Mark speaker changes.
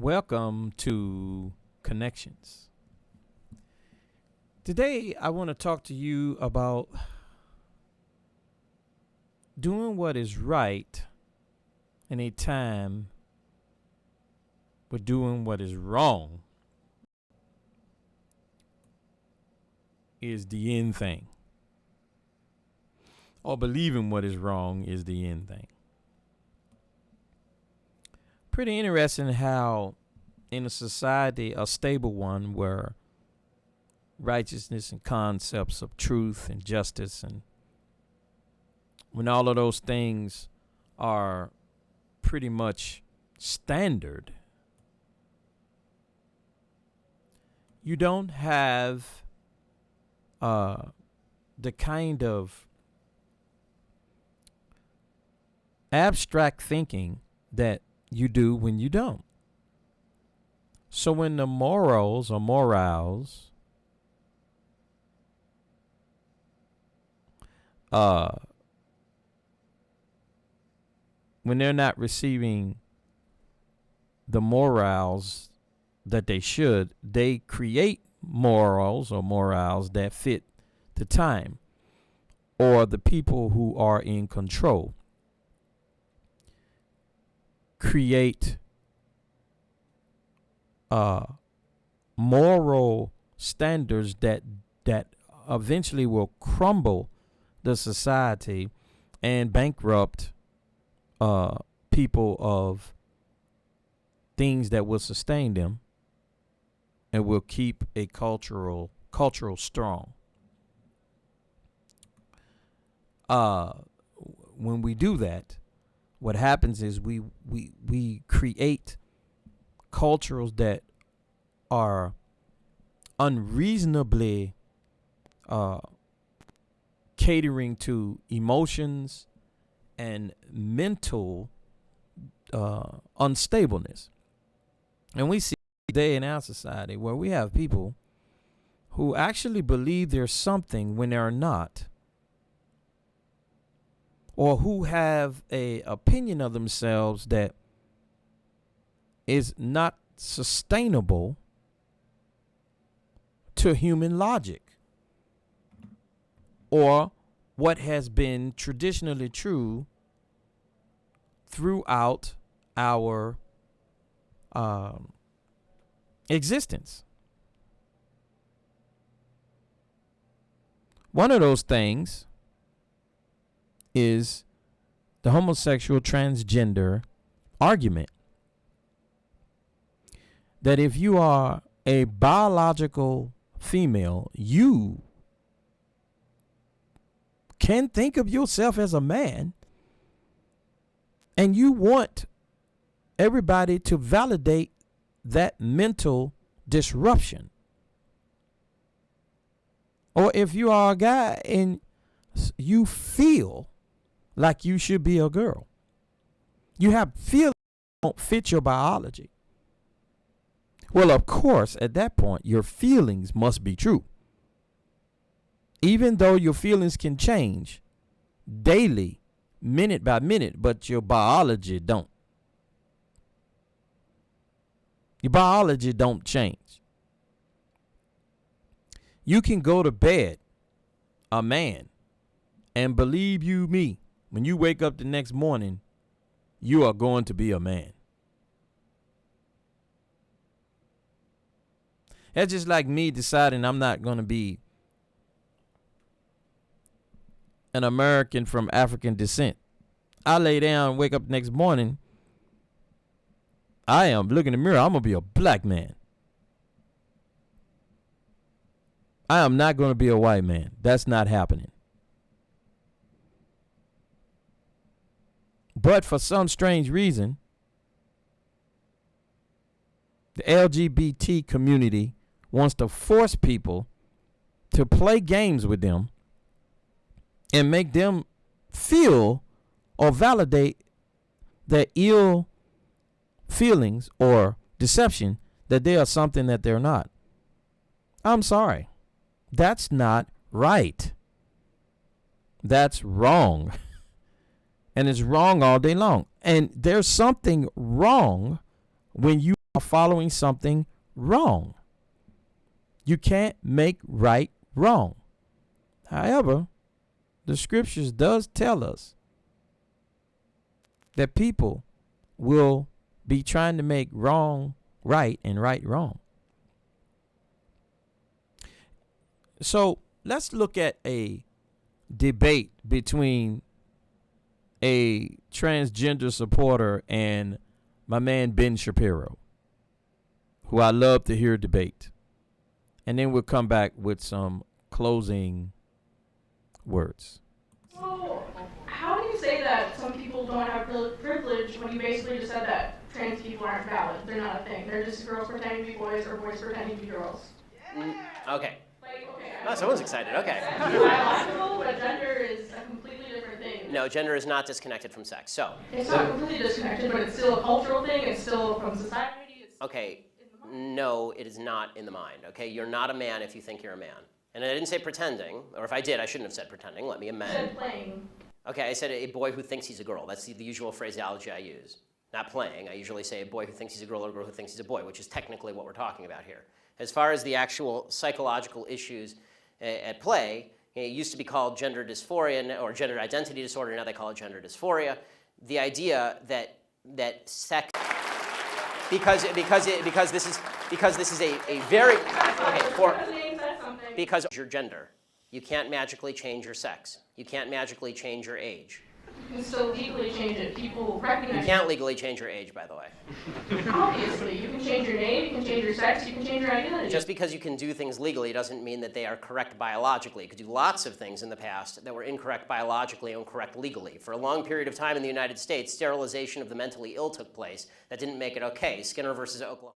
Speaker 1: Welcome to Connections. Today, I want to talk to you about doing what is right in a time with doing what is wrong is the end thing. Or believing what is wrong is the end thing. Pretty interesting how in a society, a stable one where righteousness and concepts of truth and justice, and when all of those things are pretty much standard, you don't have the kind of abstract thinking that you do when you don't. So when the morals or morals when they're not receiving the morals that they should, they create morals or morals that fit the time or the people who are in control. Create moral standards that eventually will crumble the society and bankrupt people of things that will sustain them and will keep a cultural strong. When we do that, what happens is we create cultures that are unreasonably catering to emotions and mental unstableness. And we see today in our society where we have people who actually believe there's something when they're not, or who have a opinion of themselves that is not sustainable to human logic or what has been traditionally true throughout our existence. One of those things is the homosexual transgender argument. That if you are a biological female, you can think of yourself as a man, and you want everybody to validate that mental disruption. Or if you are a guy and you feel like you should be a girl, you have feelings that don't fit your biology. Well, of course, at that point, your feelings must be true. Even though your feelings can change daily, minute by minute, but your biology don't. Your biology don't change. You can go to bed a man, and believe you me, when you wake up the next morning, you are going to be a man. That's just like me deciding I'm not going to be an American from African descent. I lay down, wake up the next morning, I am looking in the mirror, I'm going to be a black man. I am not going to be a white man. That's not happening. But for some strange reason, the LGBT community wants to force people to play games with them and make them feel or validate their ill feelings or deception that they are something that they're not. I'm sorry. That's not right. That's wrong. And it's wrong all day long. And there's something wrong when you are following something wrong. You can't make right wrong. However, the scriptures does tell us that people will be trying to make wrong right and right wrong. So let's look at a debate between a transgender supporter and my man Ben Shapiro, who I love to hear debate. And then we'll come back with some closing words.
Speaker 2: So, how do you say that some people don't have privilege when you basically just said that trans people aren't valid? They're not a thing. They're just girls pretending to be boys or boys pretending to be girls.
Speaker 3: Okay.
Speaker 2: Like, okay.
Speaker 3: Oh, someone's excited. Okay.
Speaker 2: It's biological, but gender is a completely different thing.
Speaker 3: No, gender is not disconnected from sex. So.
Speaker 2: It's not completely disconnected, but it's still a cultural thing. It's still from society. It's
Speaker 3: okay. No, it is not in the mind. Okay, you're not a man if you think you're a man. And I didn't say pretending, or if I did, I shouldn't have said pretending. Let me amend.
Speaker 2: You said playing.
Speaker 3: Okay, I said a boy who thinks he's a girl. That's the usual phraseology I use. Not playing. I usually say a boy who thinks he's a girl or a girl who thinks he's a boy, which is technically what we're talking about here. As far as the actual psychological issues at play, it used to be called gender dysphoria or gender identity disorder. Now they call it gender dysphoria. The idea that sex, because this is a very because your gender. You can't magically change your sex. You can't magically change your age.
Speaker 2: You can still legally change it. People recognize
Speaker 3: You can't legally change your age, by the way.
Speaker 2: Obviously, you can change your name, you can change your sex, you can change your identity.
Speaker 3: Just because you can do things legally doesn't mean that they are correct biologically. You could do lots of things in the past that were incorrect biologically and correct legally. For a long period of time in the United States, sterilization of the mentally ill took place. That didn't make it okay. Skinner versus Oklahoma.